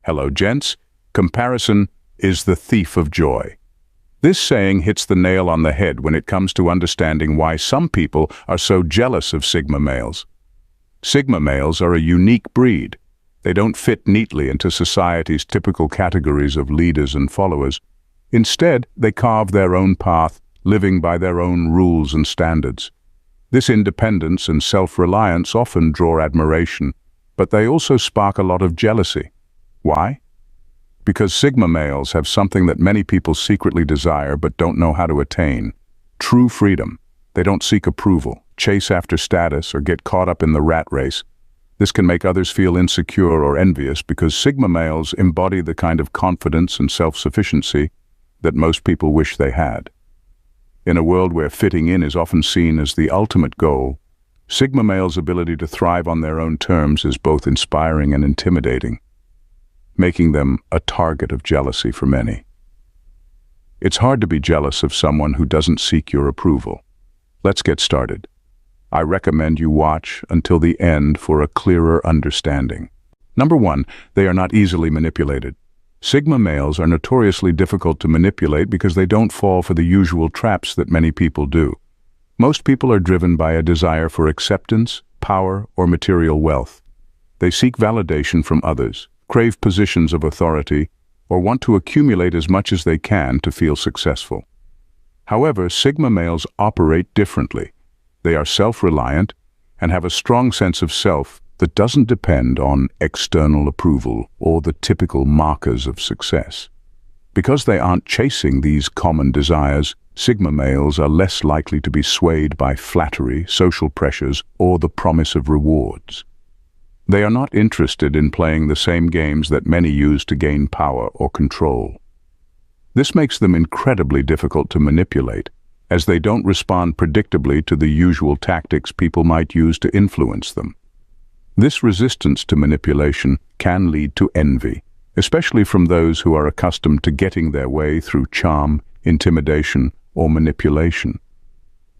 Hello, gents. Comparison is the thief of joy. This saying hits the nail on the head when it comes to understanding why some people are so jealous of Sigma males. Sigma males are a unique breed. They don't fit neatly into society's typical categories of leaders and followers. Instead, they carve their own path, living by their own rules and standards. This independence and self-reliance often draw admiration, but they also spark a lot of jealousy. Why? Because Sigma males have something that many people secretly desire but don't know how to attain: true freedom. They don't seek approval, chase after status, or get caught up in the rat race. This can make others feel insecure or envious because Sigma males embody the kind of confidence and self-sufficiency that most people wish they had. In a world where fitting in is often seen as the ultimate goal, Sigma males' ability to thrive on their own terms is both inspiring and intimidating, making them a target of jealousy for many. It's hard to be jealous of someone who doesn't seek your approval. Let's get started. I recommend you watch until the end for a clearer understanding. Number 1, they are not easily manipulated. Sigma males are notoriously difficult to manipulate because they don't fall for the usual traps that many people do. Most people are driven by a desire for acceptance, power, or material wealth. They seek validation from others, crave positions of authority, or want to accumulate as much as they can to feel successful. However, Sigma males operate differently. They are self-reliant and have a strong sense of self that doesn't depend on external approval or the typical markers of success. Because they aren't chasing these common desires, Sigma males are less likely to be swayed by flattery, social pressures, or the promise of rewards. They are not interested in playing the same games that many use to gain power or control. This makes them incredibly difficult to manipulate, as they don't respond predictably to the usual tactics people might use to influence them. This resistance to manipulation can lead to envy, especially from those who are accustomed to getting their way through charm, intimidation, or manipulation.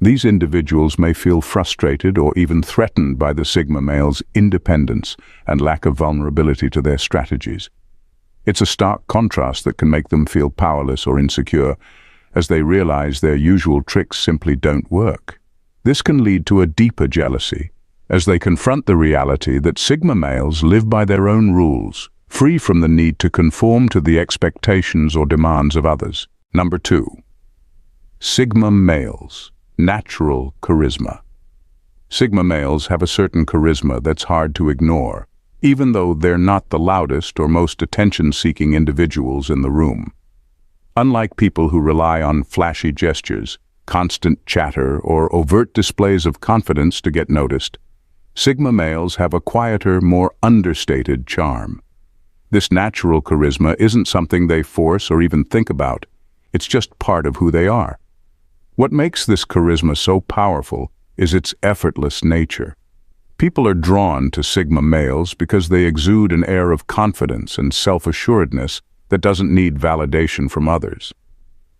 These individuals may feel frustrated or even threatened by the Sigma males' independence and lack of vulnerability to their strategies. It's a stark contrast that can make them feel powerless or insecure, as they realize their usual tricks simply don't work. This can lead to a deeper jealousy, as they confront the reality that Sigma males live by their own rules, free from the need to conform to the expectations or demands of others. Number 2. Sigma males. Natural charisma. Sigma males have a certain charisma that's hard to ignore, even though they're not the loudest or most attention-seeking individuals in the room. Unlike people who rely on flashy gestures, constant chatter, or overt displays of confidence to get noticed, Sigma males have a quieter, more understated charm. This natural charisma isn't something they force or even think about. It's just part of who they are. What makes this charisma so powerful is its effortless nature. People are drawn to Sigma males because they exude an air of confidence and self-assuredness that doesn't need validation from others.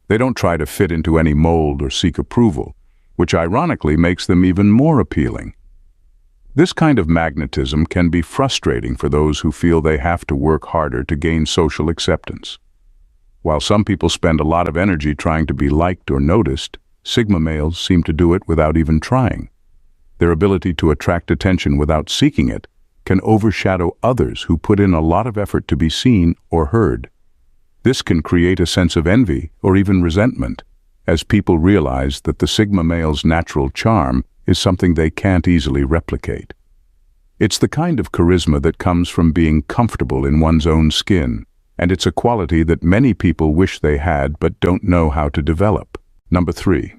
They don't try to fit into any mold or seek approval, which ironically makes them even more appealing. This kind of magnetism can be frustrating for those who feel they have to work harder to gain social acceptance. While some people spend a lot of energy trying to be liked or noticed, Sigma males seem to do it without even trying. Their ability to attract attention without seeking it can overshadow others who put in a lot of effort to be seen or heard. This can create a sense of envy or even resentment, as people realize that the Sigma male's natural charm is something they can't easily replicate. It's the kind of charisma that comes from being comfortable in one's own skin, and it's a quality that many people wish they had but don't know how to develop. Number 3.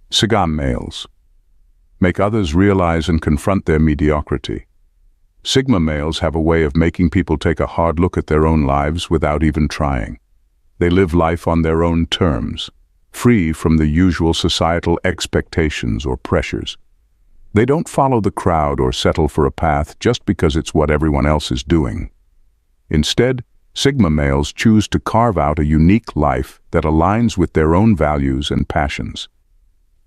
Sigma males. Make others realize and confront their mediocrity. Sigma males have a way of making people take a hard look at their own lives without even trying. They live life on their own terms, free from the usual societal expectations or pressures. They don't follow the crowd or settle for a path just because it's what everyone else is doing. Instead, Sigma males choose to carve out a unique life that aligns with their own values and passions.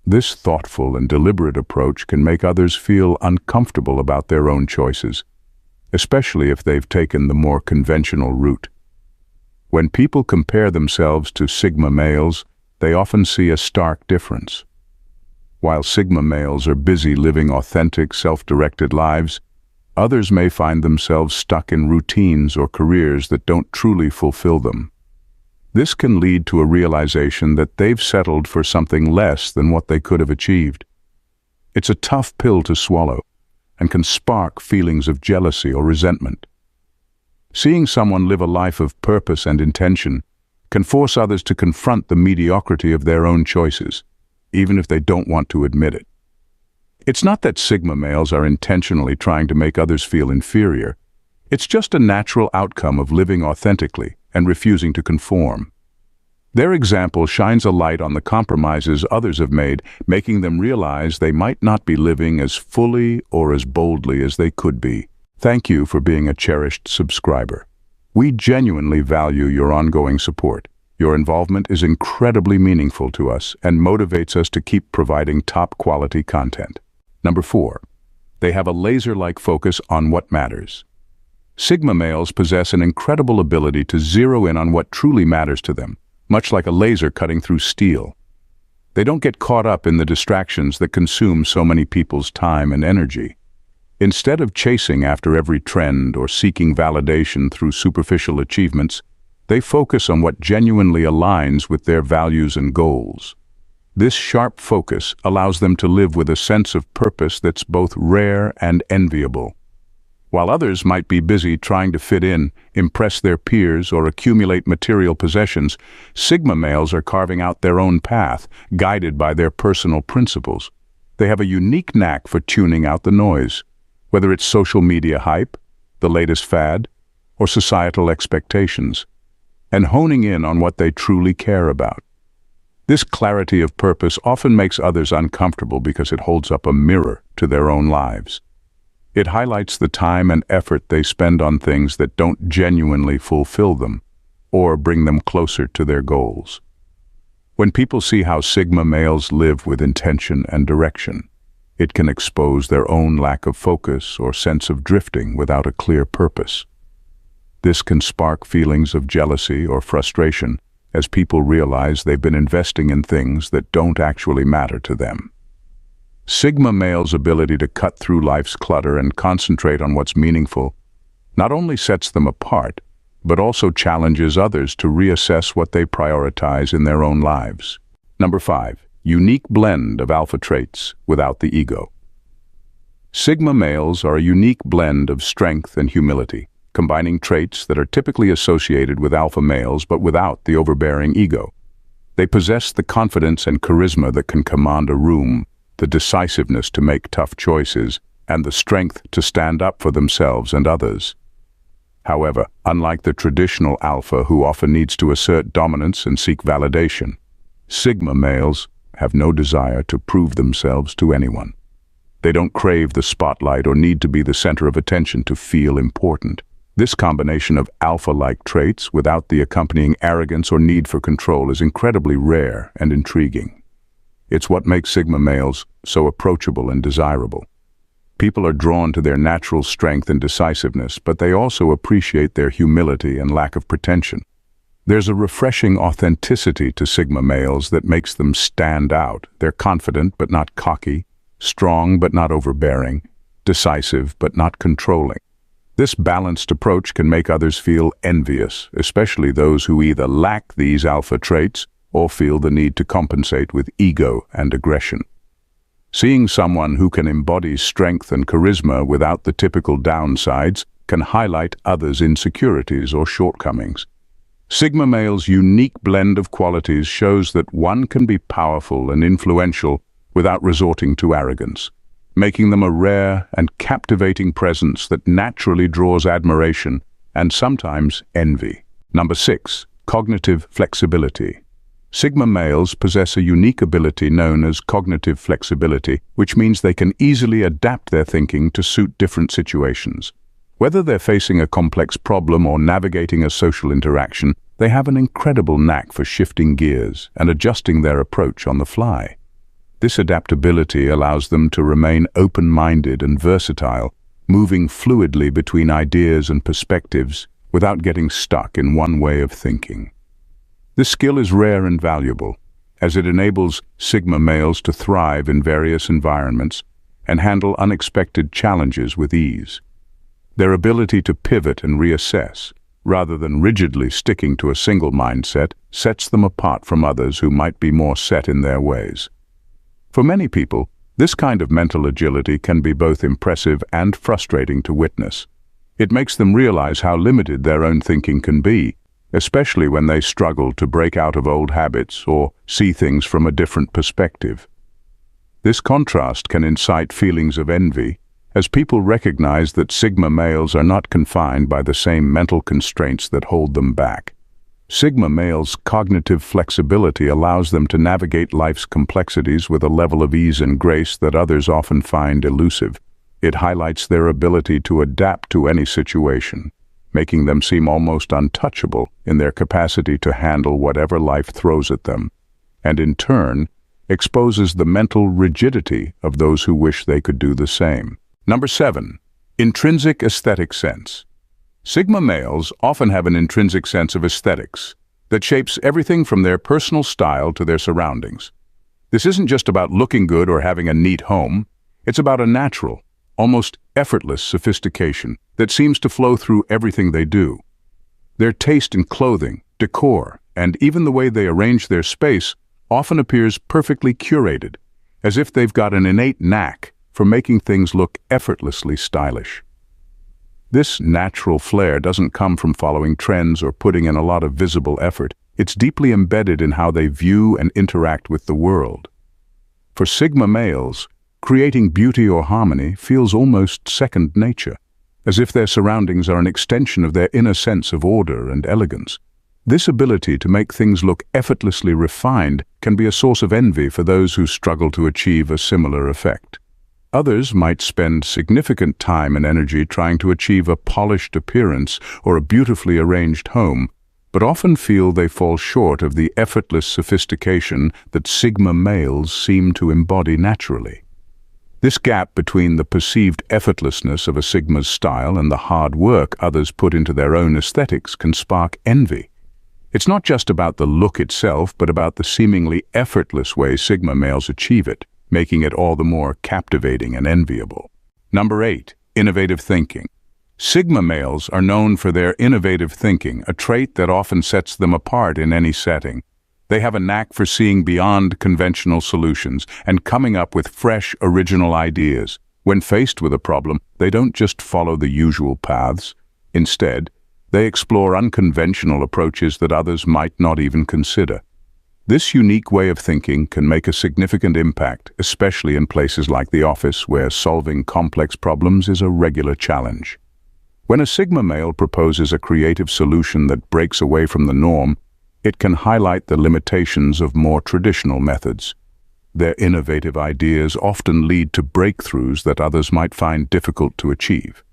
This thoughtful and deliberate approach can make others feel uncomfortable about their own choices. especially if they've taken the more conventional route. When people compare themselves to Sigma males, they often see a stark difference. While Sigma males are busy living authentic, self-directed lives, others may find themselves stuck in routines or careers that don't truly fulfill them. This can lead to a realization that they've settled for something less than what they could have achieved. It's a tough pill to swallow and can spark feelings of jealousy or resentment. Seeing someone live a life of purpose and intention can force others to confront the mediocrity of their own choices, even if they don't want to admit it. It's not that Sigma males are intentionally trying to make others feel inferior. It's just a natural outcome of living authentically and refusing to conform. Their example shines a light on the compromises others have made, making them realize they might not be living as fully or as boldly as they could be. Thank you for being a cherished subscriber. We genuinely value your ongoing support. Your involvement is incredibly meaningful to us and motivates us to keep providing top-quality content. Number 4. They have a laser-like focus on what matters. Sigma males possess an incredible ability to zero in on what truly matters to them, much like a laser cutting through steel. They don't get caught up in the distractions that consume so many people's time and energy. Instead of chasing after every trend or seeking validation through superficial achievements, they focus on what genuinely aligns with their values and goals. This sharp focus allows them to live with a sense of purpose that's both rare and enviable. While others might be busy trying to fit in, impress their peers, or accumulate material possessions, Sigma males are carving out their own path, guided by their personal principles. They have a unique knack for tuning out the noise, whether it's social media hype, the latest fad, or societal expectations, and honing in on what they truly care about. This clarity of purpose often makes others uncomfortable because it holds up a mirror to their own lives. It highlights the time and effort they spend on things that don't genuinely fulfill them or bring them closer to their goals. When people see how Sigma males live with intention and direction, it can expose their own lack of focus or sense of drifting without a clear purpose. This can spark feelings of jealousy or frustration as people realize they've been investing in things that don't actually matter to them. Sigma males' ability to cut through life's clutter and concentrate on what's meaningful not only sets them apart, but also challenges others to reassess what they prioritize in their own lives. Number 5. Unique blend of alpha traits without the ego. Sigma males are a unique blend of strength and humility, combining traits that are typically associated with alpha males but without the overbearing ego. They possess the confidence and charisma that can command a room, the decisiveness to make tough choices, and the strength to stand up for themselves and others. However, unlike the traditional alpha who often needs to assert dominance and seek validation, Sigma males have no desire to prove themselves to anyone. They don't crave the spotlight or need to be the center of attention to feel important. This combination of alpha-like traits without the accompanying arrogance or need for control is incredibly rare and intriguing. It's what makes Sigma males so approachable and desirable. People are drawn to their natural strength and decisiveness, but they also appreciate their humility and lack of pretension. There's a refreshing authenticity to Sigma males that makes them stand out. They're confident but not cocky, strong but not overbearing, decisive but not controlling. This balanced approach can make others feel envious, especially those who either lack these alpha traits or feel the need to compensate with ego and aggression. Seeing someone who can embody strength and charisma without the typical downsides can highlight others' insecurities or shortcomings. Sigma males' unique blend of qualities shows that one can be powerful and influential without resorting to arrogance, making them a rare and captivating presence that naturally draws admiration and sometimes envy. Number 6. Cognitive flexibility. Sigma males possess a unique ability known as cognitive flexibility, which means they can easily adapt their thinking to suit different situations. Whether they're facing a complex problem or navigating a social interaction, they have an incredible knack for shifting gears and adjusting their approach on the fly. This adaptability allows them to remain open-minded and versatile, moving fluidly between ideas and perspectives without getting stuck in one way of thinking. This skill is rare and valuable, as it enables Sigma males to thrive in various environments and handle unexpected challenges with ease. Their ability to pivot and reassess, rather than rigidly sticking to a single mindset, sets them apart from others who might be more set in their ways. For many people, this kind of mental agility can be both impressive and frustrating to witness. It makes them realize how limited their own thinking can be, especially when they struggle to break out of old habits or see things from a different perspective. This contrast can incite feelings of envy, as people recognize that Sigma males are not confined by the same mental constraints that hold them back. Sigma males' cognitive flexibility allows them to navigate life's complexities with a level of ease and grace that others often find elusive. It highlights their ability to adapt to any situation, making them seem almost untouchable in their capacity to handle whatever life throws at them, and in turn, exposes the mental rigidity of those who wish they could do the same. Number 7. Intrinsic aesthetic sense. Sigma males often have an intrinsic sense of aesthetics that shapes everything from their personal style to their surroundings. This isn't just about looking good or having a neat home. It's about a natural, almost effortless sophistication that seems to flow through everything they do. Their taste in clothing, decor, and even the way they arrange their space often appears perfectly curated, as if they've got an innate knack for making things look effortlessly stylish. This natural flair doesn't come from following trends or putting in a lot of visible effort. It's deeply embedded in how they view and interact with the world. For Sigma males, creating beauty or harmony feels almost second nature, as if their surroundings are an extension of their inner sense of order and elegance. This ability to make things look effortlessly refined can be a source of envy for those who struggle to achieve a similar effect. Others might spend significant time and energy trying to achieve a polished appearance or a beautifully arranged home, but often feel they fall short of the effortless sophistication that Sigma males seem to embody naturally. This gap between the perceived effortlessness of a Sigma's style and the hard work others put into their own aesthetics can spark envy. It's not just about the look itself, but about the seemingly effortless way Sigma males achieve it, making it all the more captivating and enviable. Number 8. Innovative thinking. Sigma males are known for their innovative thinking, a trait that often sets them apart in any setting. They have a knack for seeing beyond conventional solutions and coming up with fresh, original ideas. When faced with a problem, they don't just follow the usual paths. Instead, they explore unconventional approaches that others might not even consider. This unique way of thinking can make a significant impact, especially in places like the office, where solving complex problems is a regular challenge. When a Sigma male proposes a creative solution that breaks away from the norm, it can highlight the limitations of more traditional methods. Their innovative ideas often lead to breakthroughs that others might find difficult to achieve.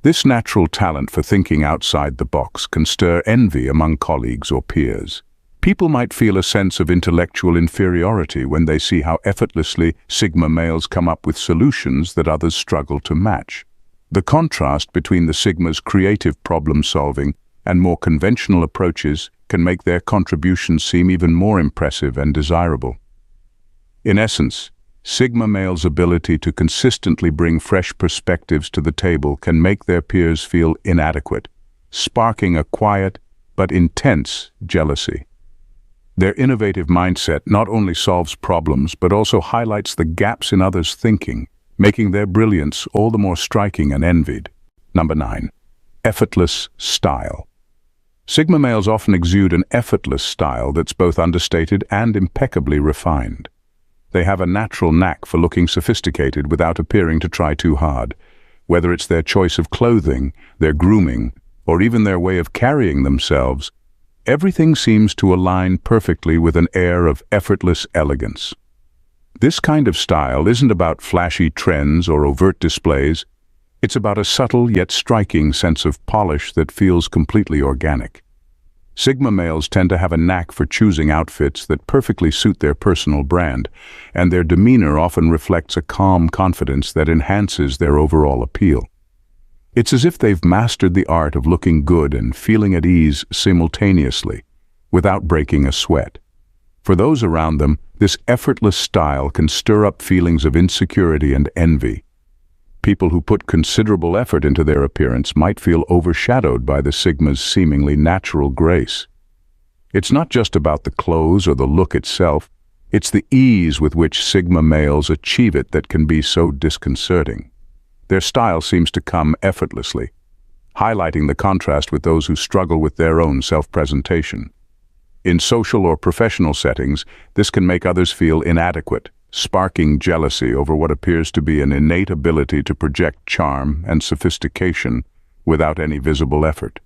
This natural talent for thinking outside the box can stir envy among colleagues or peers. People might feel a sense of intellectual inferiority when they see how effortlessly Sigma males come up with solutions that others struggle to match. The contrast between the Sigma's creative problem-solving and more conventional approaches can make their contributions seem even more impressive and desirable. In essence, Sigma males' ability to consistently bring fresh perspectives to the table can make their peers feel inadequate, sparking a quiet but intense jealousy. Their innovative mindset not only solves problems but also highlights the gaps in others' thinking, making their brilliance all the more striking and envied. Number 9. Effortless style. Sigma males often exude an effortless style that's both understated and impeccably refined. They have a natural knack for looking sophisticated without appearing to try too hard. Whether it's their choice of clothing, their grooming, or even their way of carrying themselves, everything seems to align perfectly with an air of effortless elegance. This kind of style isn't about flashy trends or overt displays. It's about a subtle yet striking sense of polish that feels completely organic. Sigma males tend to have a knack for choosing outfits that perfectly suit their personal brand, and their demeanor often reflects a calm confidence that enhances their overall appeal. It's as if they've mastered the art of looking good and feeling at ease simultaneously, without breaking a sweat. For those around them, this effortless style can stir up feelings of insecurity and envy. People who put considerable effort into their appearance might feel overshadowed by the Sigma's seemingly natural grace. It's not just about the clothes or the look itself, it's the ease with which Sigma males achieve it that can be so disconcerting. Their style seems to come effortlessly, highlighting the contrast with those who struggle with their own self-presentation. In social or professional settings, this can make others feel inadequate, sparking jealousy over what appears to be an innate ability to project charm and sophistication without any visible effort.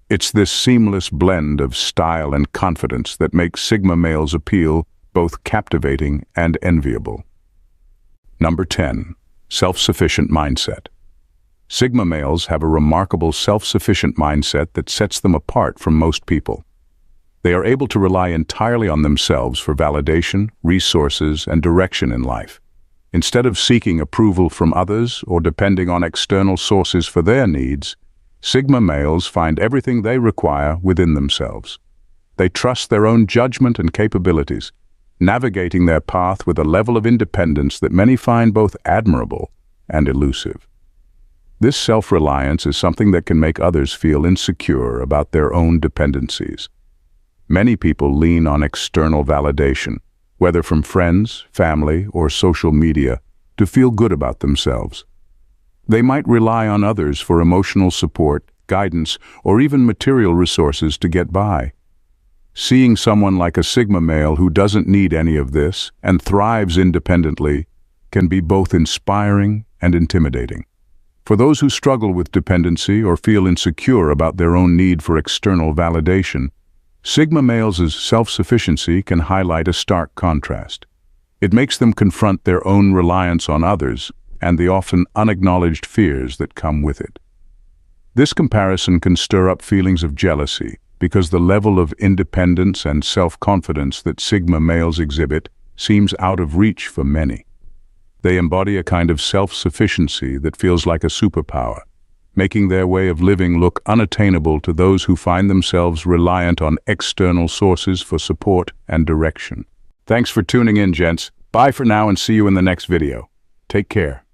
It's this seamless blend of style and confidence that makes Sigma males appeal both captivating and enviable. Number 10. Self-sufficient mindset. Sigma males have a remarkable self-sufficient mindset that sets them apart from most people. They are able to rely entirely on themselves for validation, resources, and direction in life. Instead of seeking approval from others or depending on external sources for their needs, Sigma males find everything they require within themselves. They trust their own judgment and capabilities, navigating their path with a level of independence that many find both admirable and elusive. This self-reliance is something that can make others feel insecure about their own dependencies. Many people lean on external validation, whether from friends, family, or social media, to feel good about themselves. They might rely on others for emotional support, guidance, or even material resources to get by. Seeing someone like a Sigma male who doesn't need any of this and thrives independently can be both inspiring and intimidating. For those who struggle with dependency or feel insecure about their own need for external validation, Sigma males' self-sufficiency can highlight a stark contrast. It makes them confront their own reliance on others and the often unacknowledged fears that come with it. This comparison can stir up feelings of jealousy because the level of independence and self-confidence that Sigma males exhibit seems out of reach for many. They embody a kind of self-sufficiency that feels like a superpower, making their way of living look unattainable to those who find themselves reliant on external sources for support and direction. Thanks for tuning in, gents. Bye for now and see you in the next video. Take care.